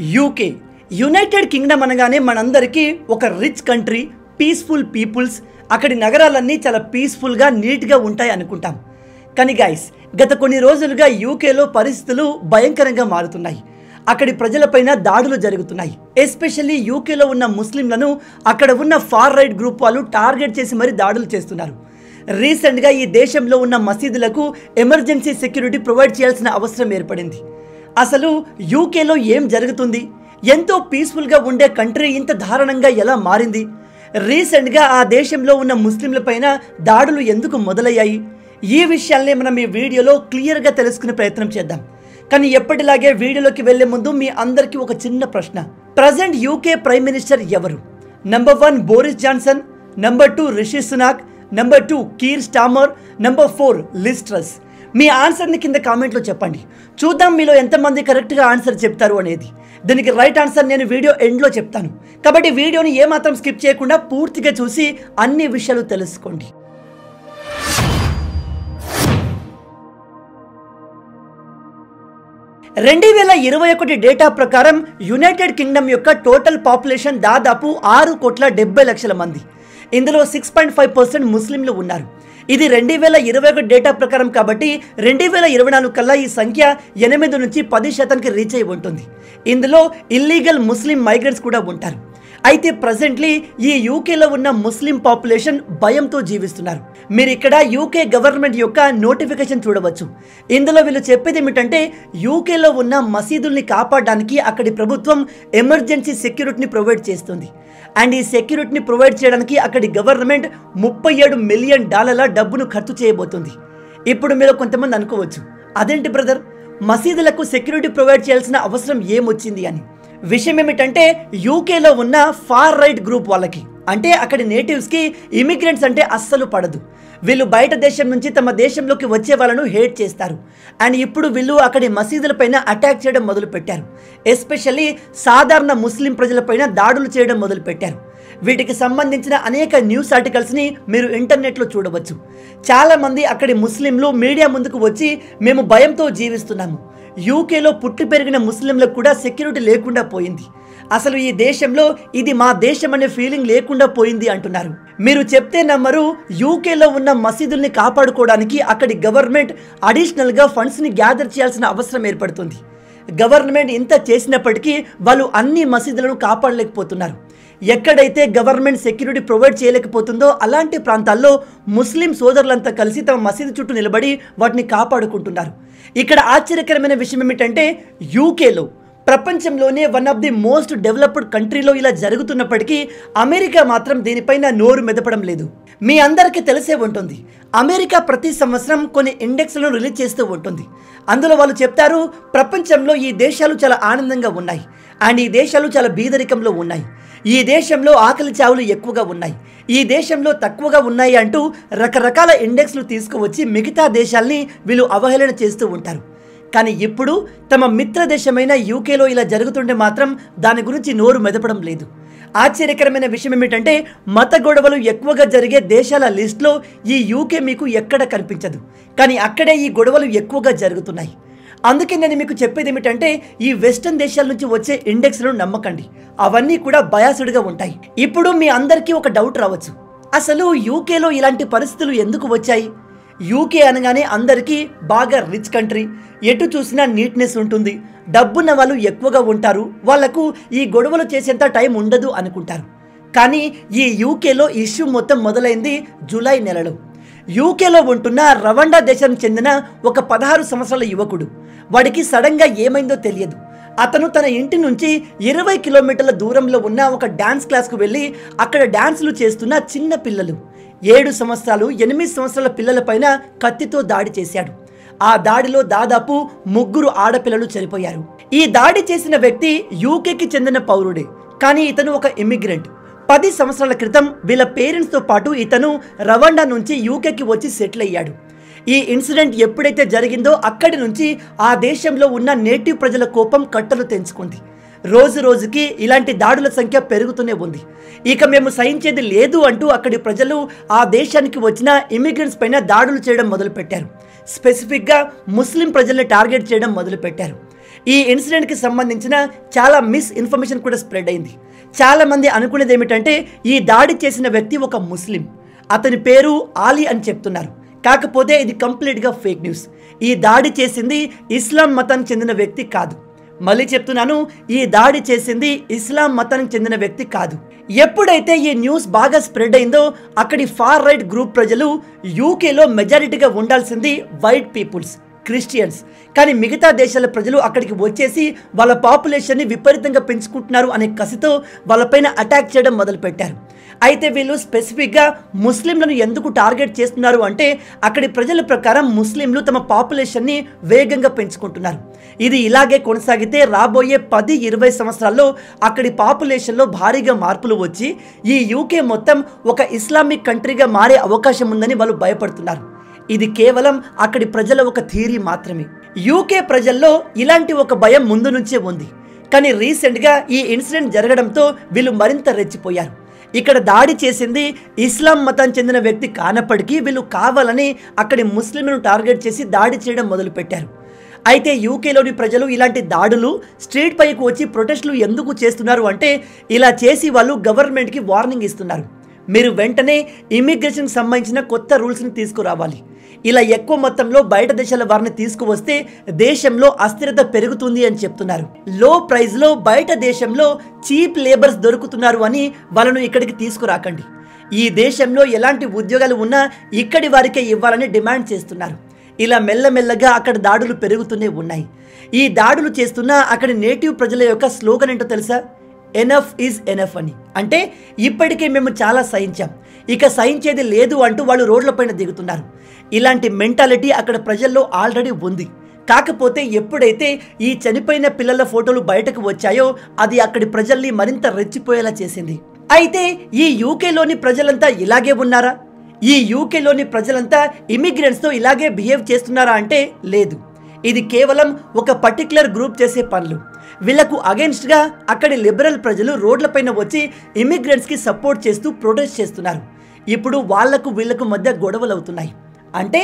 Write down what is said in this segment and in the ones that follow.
UK United Kingdom అనగానే మనందరికీ ఒక రిచ్ కంట్రీ, పీస్ఫుల్ పీపుల్స్, అక్కడి నగరాలన్నీ చాలా పీస్ఫుల్గా నీట్గా ఉంటాయి అనుకుంటాం. కానీ గైస్, గత కొన్ని రోజులుగా యూకేలో పరిస్థితులు భయంకరంగా మారుతున్నాయి. అక్కడి ప్రజలపైన దాడులు జరుగుతున్నాయి. ఎస్పెషల్లీ యూకేలో ఉన్న ముస్లింలను అక్కడ ఉన్న ఫార్ రైట్ గ్రూప్ వాళ్ళు టార్గెట్ చేసి మరీ దాడులు చేస్తున్నారు. రీసెంట్గా ఈ దేశంలో ఉన్న మసీదులకు ఎమర్జెన్సీ సెక్యూరిటీ ప్రొవైడ్ చేయాల్సిన అవసరం ఏర్పడింది. అసలు యూకేలో ఏం జరుగుతుంది? ఎంతో పీస్ఫుల్గా ఉండే కంట్రీ ఇంత దారుణంగా ఎలా మారింది? రీసెంట్గా ఆ దేశంలో ఉన్న ముస్లింలపైన దాడులు ఎందుకు మొదలయ్యాయి? ఈ విషయాల్ని మనం ఈ వీడియోలో క్లియర్గా తెలుసుకునే ప్రయత్నం చేద్దాం. కానీ ఎప్పటిలాగే వీడియోలోకి వెళ్లే ముందు మీ అందరికీ ఒక చిన్న ప్రశ్న. ప్రజెంట్ యూకే ప్రైమ్ మినిస్టర్ ఎవరు? Number 1 Boris Johnson, number 2 Rishi Sunak, number 2 Keir Starmer, number 4 Liz Truss. మీ ఆన్సర్ని కింద కామెంట్లో చెప్పండి. చూద్దాం మీలో ఎంతమంది కరెక్ట్గా ఆన్సర్ చెప్తారు అనేది. దీనికి రైట్ ఆన్సర్ నేను వీడియో ఎండ్లో చెప్తాను. కాబట్టి వీడియోని ఏమాత్రం స్కిప్ చేయకుండా పూర్తిగా చూసి అన్ని విషయాలు తెలుసుకోండి. రెండు 2021 డేటా ప్రకారం యునైటెడ్ కింగ్డమ్ యొక్క టోటల్ పాపులేషన్ దాదాపు 6,70,00,000 మంది. ఇందులో 6.5% ముస్లింలు ఉన్నారు. ఇది 2021 డేటా ప్రకారం కాబట్టి 2024 కల్లా ఈ సంఖ్య 8 నుంచి 10% రీచ్ అయి ఉంటుంది. ఇందులో ఇల్లీగల్ ముస్లిం మైగ్రెంట్స్ కూడా ఉంటారు. అయితే ప్రజెంట్లీ ఈ యూకేలో ఉన్న ముస్లిం పాపులేషన్ భయంతో జీవిస్తున్నారు. మీరు ఇక్కడ యూకే గవర్నమెంట్ యొక్క నోటిఫికేషన్ చూడవచ్చు. ఇందులో వీళ్ళు చెప్పేది ఏమిటంటే, యూకేలో ఉన్న మసీదుల్ని కాపాడడానికి అక్కడి ప్రభుత్వం ఎమర్జెన్సీ సెక్యూరిటీని ప్రొవైడ్ చేస్తుంది. అండ్ ఈ సెక్యూరిటీని ప్రొవైడ్ చేయడానికి అక్కడి గవర్నమెంట్ $37 మిలియన్ డబ్బును ఖర్చు చేయబోతుంది. ఇప్పుడు మీరు కొంతమంది అనుకోవచ్చు, అదేంటి బ్రదర్, మసీదులకు సెక్యూరిటీ ప్రొవైడ్ చేయాల్సిన అవసరం ఏమొచ్చింది అని. విషయం ఏమిటంటే, యూకేలో ఉన్న ఫార్ రైట్ గ్రూప్ వాళ్ళకి, అంటే అక్కడి నేటివ్స్కి ఇమిగ్రెంట్స్ అంటే అస్సలు పడదు. వీళ్ళు బయట దేశం నుంచి తమ దేశంలోకి వచ్చే వాళ్ళను హేట్ చేస్తారు. అండ్ ఇప్పుడు వీళ్ళు అక్కడి మసీదులపైన అటాక్ చేయడం మొదలుపెట్టారు. ఎస్పెషల్లీ సాధారణ ముస్లిం ప్రజలపైన దాడులు చేయడం మొదలుపెట్టారు. వీటికి సంబంధించిన అనేక న్యూస్ ఆర్టికల్స్ని మీరు ఇంటర్నెట్లో చూడవచ్చు. చాలామంది అక్కడి ముస్లింలు మీడియా ముందుకు వచ్చి, మేము భయంతో జీవిస్తున్నాము, యూకేలో పుట్టి పెరిగిన ముస్లింలకు కూడా సెక్యూరిటీ లేకుండా పోయింది, అసలు ఈ దేశంలో ఇది మా దేశం అనే ఫీలింగ్ లేకుండా పోయింది అంటున్నారు. మీరు చెప్తే నమ్మరు, యూకేలో ఉన్న మసీదుల్ని కాపాడుకోవడానికి అక్కడి గవర్నమెంట్ అడిషనల్గా ఫండ్స్ని గ్యాదర్ చేయాల్సిన అవసరం ఏర్పడుతుంది. గవర్నమెంట్ ఇంత చేసినప్పటికీ వాళ్ళు అన్ని మసీదులను కాపాడలేకపోతున్నారు. ఎక్కడైతే గవర్నమెంట్ సెక్యూరిటీ ప్రొవైడ్ చేయలేకపోతుందో అలాంటి ప్రాంతాల్లో ముస్లిం సోదరులంతా కలిసి తమ మసీదు చుట్టూ నిలబడి వాటిని కాపాడుకుంటున్నారు. ఇక్కడ ఆశ్చర్యకరమైన విషయం ఏమిటంటే, యూకేలో ప్రపంచంలోనే one of the most developed కంట్రీలో ఇలా జరుగుతున్నప్పటికీ అమెరికా మాత్రం దీనిపైన నోరు మెదపడం లేదు. మీ అందరికీ తెలిసే ఉంటుంది, అమెరికా ప్రతి సంవత్సరం కొన్ని ఇండెక్స్లను రిలీజ్ చేస్తూ ఉంటుంది. అందులో వాళ్ళు చెప్తారు, ప్రపంచంలో ఈ దేశాలు చాలా ఆనందంగా ఉన్నాయి, అండ్ ఈ దేశాలు చాలా బీదరికంలో ఉన్నాయి, ఈ దేశంలో ఆకలి చావులు ఎక్కువగా ఉన్నాయి, ఈ దేశంలో తక్కువగా ఉన్నాయి అంటూ రకరకాల ఇండెక్స్లు తీసుకువచ్చి మిగతా దేశాల్ని వీళ్ళు అవహేళన చేస్తూ ఉంటారు. కానీ ఇప్పుడు తమ మిత్ర దేశమైన యూకేలో ఇలా జరుగుతుంటే మాత్రం దాని గురించి నోరు మెదపడం లేదు. ఆశ్చర్యకరమైన విషయం ఏమిటంటే, మత గొడవలు ఎక్కువగా జరిగే దేశాల లిస్ట్లో ఈ యూకే మీకు ఎక్కడ కనిపించదు. కానీ అక్కడే ఈ గొడవలు ఎక్కువగా జరుగుతున్నాయి. అందుకే నేను మీకు చెప్పేది ఏమిటంటే, ఈ వెస్టర్న్ దేశాల నుంచి వచ్చే ఇండెక్స్లను నమ్మకండి, అవన్నీ కూడా బయాస్డ్గా ఉంటాయి. ఇప్పుడు మీ అందరికీ ఒక డౌట్ రావచ్చు, అసలు యూకేలో ఇలాంటి పరిస్థితులు ఎందుకు వచ్చాయి? యూకే అనగానే అందరికీ బాగా రిచ్ కంట్రీ, ఎటు చూసినా నీట్నెస్ ఉంటుంది, డబ్బున్న వాళ్ళు ఎక్కువగా ఉంటారు, వాళ్లకు ఈ గొడవలు చేసేంత టైం ఉండదు అనుకుంటారు. కానీ ఈ యూకేలో ఇష్యూ మొత్తం మొదలైంది జూలై నెలలో. యూకేలో ఉంటున్న రవాండా దేశానికి చెందిన ఒక 16 సంవత్సరాల యువకుడు, వాడికి సడన్గా ఏమైందో తెలియదు. అతను తన ఇంటి నుంచి 20 కిలోమీటర్ల దూరంలో ఉన్న ఒక డాన్స్ క్లాస్కు వెళ్ళి అక్కడ డాన్సులు చేస్తున్న చిన్న పిల్లలు, 7 సంవత్సరాలు 8 సంవత్సరాల పిల్లలపైన కత్తితో దాడి చేశాడు. ఆ దాడిలో దాదాపు 3 ఆడపిల్లలు చనిపోయారు. ఈ దాడి చేసిన వ్యక్తి యూకేకి చెందిన పౌరుడే, కానీ ఇతను ఒక ఇమిగ్రెంట్. 10 సంవత్సరాల క్రితం వీళ్ళ పేరెంట్స్తో పాటు ఇతను రవాండా నుంచి యూకేకి వచ్చి సెటిల్ అయ్యాడు. ఈ ఇన్సిడెంట్ ఎప్పుడైతే జరిగిందో అక్కడి నుంచి ఆ దేశంలో ఉన్న నేటివ్ ప్రజల కోపం కట్టలు తెంచుకుంది. రోజు రోజుకి ఇలాంటి దాడుల సంఖ్య పెరుగుతూనే ఉంది. ఇక మేము సహించేది లేదు అంటూ అక్కడి ప్రజలు ఆ దేశానికి వచ్చిన ఇమిగ్రెంట్స్ పైన దాడులు చేయడం మొదలుపెట్టారు. స్పెసిఫిక్గా ముస్లిం ప్రజల్ని టార్గెట్ చేయడం మొదలుపెట్టారు. ఈ ఇన్సిడెంట్కి సంబంధించిన చాలా మిస్ఇన్ఫర్మేషన్ కూడా స్ప్రెడ్ అయింది. చాలామంది అనుకునేది ఏమిటంటే ఈ దాడి చేసిన వ్యక్తి ఒక ముస్లిం, అతని పేరు ఆలీ అని చెప్తున్నారు. కాకపోతే ఇది కంప్లీట్గా ఫేక్ న్యూస్. ఈ దాడి చేసింది ఇస్లాం మతానికి చెందిన వ్యక్తి కాదు. మళ్ళీ చెప్తున్నాను, ఈ దాడి చేసింది ఇస్లాం మతానికి చెందిన వ్యక్తి కాదు. ఎప్పుడైతే ఈ న్యూస్ బాగా స్ప్రెడ్ అయిందో అక్కడి ఫార్ రైట్ గ్రూప్ ప్రజలు యూకేలో మెజారిటీగా ఉండాల్సింది వైట్ పీపుల్స్, క్రిస్టియన్స్, కానీ మిగతా దేశాల ప్రజలు అక్కడికి వచ్చేసి వాళ్ళ పాపులేషన్ని విపరీతంగా పెంచుకుంటున్నారు అనే కసితో వాళ్ళపైన అటాక్ చేయడం మొదలుపెట్టారు. అయితే వీళ్ళు స్పెసిఫిక్గా ముస్లింలను ఎందుకు టార్గెట్ చేస్తున్నారు అంటే అక్కడి ప్రజల ప్రకారం ముస్లింలు తమ పాపులేషన్ని వేగంగా పెంచుకుంటున్నారు. ఇది ఇలాగే కొనసాగితే రాబోయే 10-20 సంవత్సరాల్లో అక్కడి పాపులేషన్లో భారీగా మార్పులు వచ్చి ఈ యూకే మొత్తం ఒక ఇస్లామిక్ కంట్రీగా మారే అవకాశం ఉందని వాళ్ళు భయపడుతున్నారు. ఇది కేవలం అక్కడి ప్రజల ఒక థియరీ మాత్రమే. యూకే ప్రజల్లో ఇలాంటి ఒక భయం ముందు నుంచే ఉంది. కానీ రీసెంట్గా ఈ ఇన్సిడెంట్ జరగడంతో వీళ్ళు మరింత రెచ్చిపోయారు. ఇక్కడ దాడి చేసింది ఇస్లాం మతానికి చెందిన వ్యక్తి కానప్పటికీ వీళ్ళు కావాలని అక్కడి ముస్లింలను టార్గెట్ చేసి దాడి చేయడం మొదలుపెట్టారు. అయితే యూకేలోని ప్రజలు ఇలాంటి దాడులు స్ట్రీట్ పైకి వచ్చి ప్రొటెస్టులు ఎందుకు చేస్తున్నారు అంటే ఇలా చేసి వాళ్ళు గవర్నమెంట్కి వార్నింగ్ ఇస్తున్నారు. మీరు వెంటనే ఇమిగ్రేషన్కి సంబంధించిన కొత్త రూల్స్ని తీసుకురావాలి. ఇలా ఎక్కువ మొత్తంలో బయట దేశాల వారిని తీసుకువస్తే దేశంలో అస్థిరత పెరుగుతుంది అని చెప్తున్నారు. లో ప్రైస్లో బయట దేశంలో చీప్ లేబర్స్ దొరుకుతున్నారు అని వాళ్ళను ఇక్కడికి తీసుకురాకండి. ఈ దేశంలో ఎలాంటి ఉద్యోగాలు ఉన్నా ఇక్కడి వారికే ఇవ్వాలని డిమాండ్ చేస్తున్నారు. ఇలా మెల్లమెల్లగా అక్కడ దాడులు పెరుగుతూనే ఉన్నాయి. ఈ దాడులు చేస్తున్న అక్కడి నేటివ్ ప్రజల యొక్క స్లోగన్ ఏంటో తెలుసా? ఎనఫ్ ఈజ్ ఎనఫ్ అని. అంటే ఇప్పటికే మేము చాలా సహించాం, ఇక సహించేది లేదు అంటూ వాళ్ళు రోడ్లపైన దిగుతున్నారు. ఇలాంటి మెంటాలిటీ అక్కడ ప్రజల్లో ఆల్రెడీ ఉంది. కాకపోతే ఎప్పుడైతే ఈ చనిపోయిన పిల్లల ఫోటోలు బయటకు వచ్చాయో అది అక్కడి ప్రజల్ని మరింత రెచ్చిపోయేలా చేసింది. అయితే ఈ యూకేలోని ప్రజలంతా ఇలాగే ఉన్నారా? ఈ యూకేలోని ప్రజలంతా ఇమిగ్రెంట్స్తో ఇలాగే బిహేవ్ చేస్తున్నారా అంటే లేదు. ఇది కేవలం ఒక పర్టికులర్ గ్రూప్ చేసే పనులు. వీళ్లకు అగెన్స్ట్గా అక్కడి లిబరల్ ప్రజలు రోడ్లపైన వచ్చి ఇమిగ్రెంట్స్కి సపోర్ట్ చేస్తూ ప్రొటెస్ట్ చేస్తున్నారు. ఇప్పుడు వాళ్లకు వీళ్లకు మధ్య గొడవలు అవుతున్నాయి. అంటే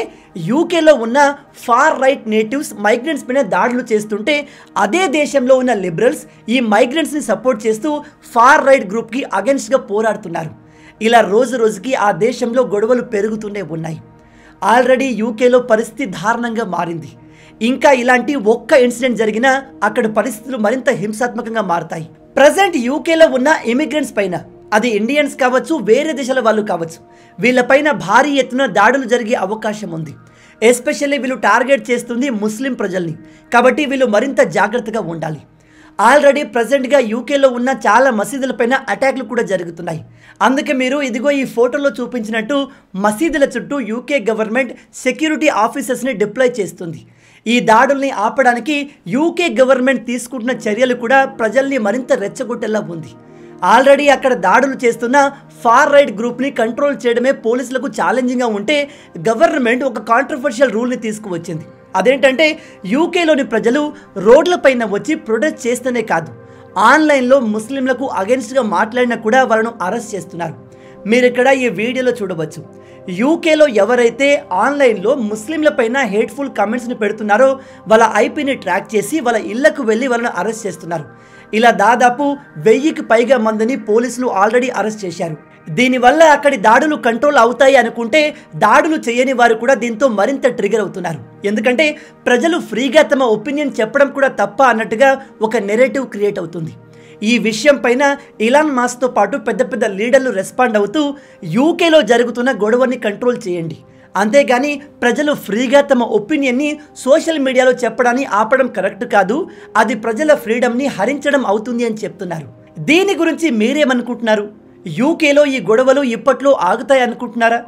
యూకేలో ఉన్న ఫార్ రైట్ నేటివ్స్ మైగ్రెంట్స్ పైన దాడులు చేస్తుంటే అదే దేశంలో ఉన్న లిబరల్స్ ఈ మైగ్రెంట్స్ని సపోర్ట్ చేస్తూ ఫార్ రైట్ గ్రూప్కి అగెన్స్ట్గా పోరాడుతున్నారు. ఇలా రోజు రోజుకి ఆ దేశంలో గొడవలు పెరుగుతూనే ఉన్నాయి. ఆల్రెడీ యూకేలో పరిస్థితి దారుణంగా మారింది. ఇంకా ఇలాంటి ఒక్క ఇన్సిడెంట్ జరిగినా అక్కడ పరిస్థితులు మరింత హింసాత్మకంగా మారుతాయి. ప్రజెంట్ యూకేలో ఉన్న ఇమిగ్రెంట్స్ పైన, అది ఇండియన్స్ కావచ్చు, వేరే దేశాల వాళ్ళు కావచ్చు, వీళ్ళపైన భారీ ఎత్తున దాడులు జరిగే అవకాశం ఉంది. ఎస్పెషల్లీ వీళ్ళు టార్గెట్ చేస్తుంది ముస్లిం ప్రజల్ని. కాబట్టి వీళ్ళు మరింత జాగ్రత్తగా ఉండాలి. ఆల్రెడీ ప్రజెంట్గా యూకేలో ఉన్న చాలా మసీదులపైన అటాక్లు కూడా జరుగుతున్నాయి. అందుకే మీరు ఇదిగో ఈ ఫోటోలో చూపించినట్టు మసీదుల చుట్టూ యూకే గవర్నమెంట్ సెక్యూరిటీ ఆఫీసర్స్ని డిప్లాయ్ చేస్తుంది. ఈ దాడుల్ని ఆపడానికి యూకే గవర్నమెంట్ తీసుకుంటున్న చర్యలు కూడా ప్రజల్ని మరింత రెచ్చగొట్టేలా ఉంది. ఆల్రెడీ అక్కడ దాడులు చేస్తున్న ఫార్ రైట్ గ్రూప్ని కంట్రోల్ చేయడమే పోలీసులకు ఛాలెంజింగ్గా ఉంటే గవర్నమెంట్ ఒక కాంట్రవర్షియల్ రూల్ని తీసుకువచ్చింది. అదేంటంటే యూకేలోని ప్రజలు రోడ్లపైన వచ్చి ప్రొటెస్ట్ చేస్తేనే కాదు, ఆన్లైన్లో ముస్లింలకు అగెన్స్ట్గా మాట్లాడినా కూడా వాళ్ళను అరెస్ట్ చేస్తున్నారు. మీరు ఇక్కడ ఈ వీడియోలో చూడవచ్చు. యూకేలో ఎవరైతే ఆన్లైన్లో ముస్లింలపైన హేట్ఫుల్ కమెంట్స్ని పెడుతున్నారో వాళ్ళ ఐపీని ట్రాక్ చేసి వాళ్ళ ఇళ్లకు వెళ్ళి వాళ్ళని అరెస్ట్ చేస్తున్నారు. ఇలా దాదాపు 1000కి పైగా మందిని పోలీసులు ఆల్రెడీ అరెస్ట్ చేశారు. దీనివల్ల అక్కడి దాడులు కంట్రోల్ అవుతాయి అనుకుంటే దాడులు చేయని వారు కూడా దీంతో మరింత ట్రిగర్ అవుతున్నారు. ఎందుకంటే ప్రజలు ఫ్రీగా తమ ఒపీనియన్ చెప్పడం కూడా తప్ప అన్నట్టుగా ఒక నెరేటివ్ క్రియేట్ అవుతుంది. ఈ విషయం పైన ఇలాన్ మాస్క్తో పాటు పెద్ద పెద్ద లీడర్లు రెస్పాండ్ అవుతూ యూకేలో జరుగుతున్న గొడవని కంట్రోల్ చేయండి, అంతేగాని ప్రజలు ఫ్రీగా తమ ఒపీనియన్ని సోషల్ మీడియాలో చెప్పడాన్ని ఆపడం కరెక్ట్ కాదు, అది ప్రజల ఫ్రీడమ్ని హరించడం అవుతుంది అని చెప్తున్నారు. దీని గురించి మీరేమనుకుంటున్నారు? యూకేలో ఈ గొడవలు ఇప్పట్లో ఆగుతాయి అనుకుంటున్నారా?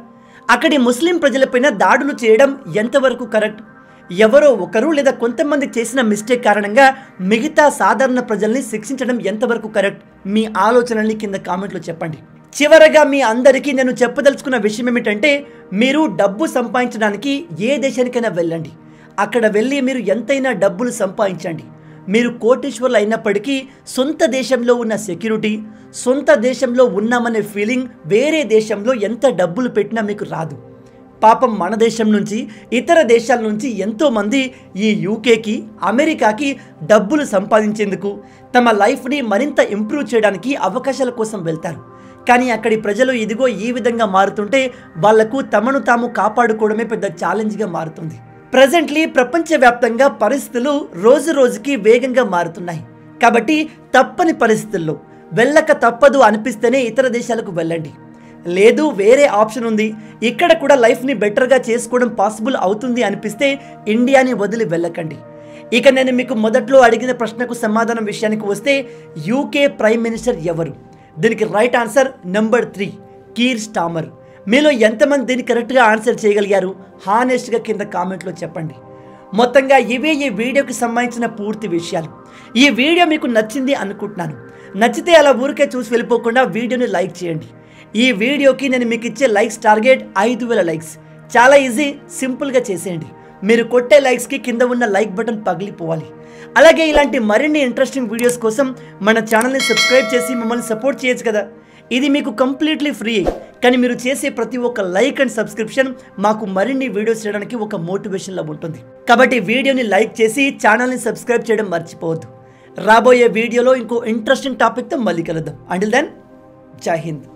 అక్కడి ముస్లిం ప్రజలపైన దాడులు చేయడం ఎంతవరకు కరెక్ట్? ఎవరో ఒకరు లేదా కొంతమంది చేసిన మిస్టేక్ కారణంగా మిగతా సాధారణ ప్రజల్ని శిక్షించడం ఎంతవరకు కరెక్ట్? మీ ఆలోచనల్ని కింద కామెంట్లో చెప్పండి. చివరగా మీ అందరికీ నేను చెప్పదలుచుకున్న విషయం ఏమిటంటే, మీరు డబ్బు సంపాదించడానికి ఏ దేశానికైనా వెళ్ళండి. అక్కడ వెళ్ళి మీరు ఎంతైనా డబ్బులు సంపాదించండి. మీరు కోటీశ్వర్లు అయినప్పటికీ సొంత దేశంలో ఉన్న సెక్యూరిటీ, సొంత దేశంలో ఉన్నామనే ఫీలింగ్ వేరే దేశంలో ఎంత డబ్బులు పెట్టినా మీకు రాదు. పాపం మన దేశం నుంచి ఇతర దేశాల నుంచి ఎంతోమంది ఈ యూకేకి అమెరికాకి డబ్బులు సంపాదించేందుకు తమ లైఫ్ని మరింత ఇంప్రూవ్ చేయడానికి అవకాశాల కోసం వెళ్తారు. కానీ అక్కడి ప్రజలు ఇదిగో ఈ విధంగా మారుతుంటే వాళ్లకు తమను తాము కాపాడుకోవడమే పెద్ద ఛాలెంజ్గా మారుతుంది. ప్రజెంట్లీ ప్రపంచవ్యాప్తంగా పరిస్థితులు రోజు రోజుకి వేగంగా మారుతున్నాయి. కాబట్టి తప్పని పరిస్థితుల్లో వెళ్ళక తప్పదు అనిపిస్తేనే ఇతర దేశాలకు వెళ్ళండి. లేదు వేరే ఆప్షన్ ఉంది, ఇక్కడ కూడా లైఫ్ని బెటర్గా చేసుకోవడం పాసిబుల్ అవుతుంది అనిపిస్తే ఇండియాని వదిలి వెళ్ళకండి. ఇక నేను మీకు మొదట్లో అడిగిన ప్రశ్నకు సమాధానం విషయానికి వస్తే యూకే ప్రైమ్ మినిస్టర్ ఎవరు? దీనికి right answer number 3 Keir Starmer. మీలో ఎంతమంది దీన్ని కరెక్ట్గా ఆన్సర్ చేయగలిగారు హానెస్ట్గా కింద కామెంట్లో చెప్పండి. మొత్తంగా ఇవే ఈ వీడియోకి సంబంధించిన పూర్తి విషయాలు. ఈ వీడియో మీకు నచ్చింది అనుకుంటున్నాను. నచ్చితే అలా ఊరికే చూసి వెళ్ళిపోకుండా వీడియోని లైక్ చేయండి. ఈ వీడియోకి నేను మీకు ఇచ్చే లైక్స్ టార్గెట్ 5000 లైక్స్. చాలా ఈజీ, సింపుల్గా చేసేయండి. మీరు కొట్టే లైక్స్కి కింద ఉన్న లైక్ బటన్ పగిలిపోవాలి. అలాగే ఇలాంటి మరిన్ని ఇంట్రెస్టింగ్ వీడియోస్ కోసం మన ఛానల్ని సబ్స్క్రైబ్ చేసి మమ్మల్ని సపోర్ట్ చేయొచ్చు కదా. ఇది మీకు కంప్లీట్లీ ఫ్రీ. కానీ మీరు చేసే ప్రతి ఒక్క లైక్ అండ్ సబ్స్క్రిప్షన్ మాకు మరిన్ని వీడియోస్ చేయడానికి ఒక మోటివేషన్లా ఉంటుంది. కాబట్టి వీడియోని లైక్ చేసి ఛానల్ని సబ్స్క్రైబ్ చేయడం మర్చిపోవద్దు. రాబోయే వీడియోలో ఇంకో ఇంట్రెస్టింగ్ టాపిక్తో మళ్ళీ కలుద్దాం. అంటిల్ దెన్, జై హింద్.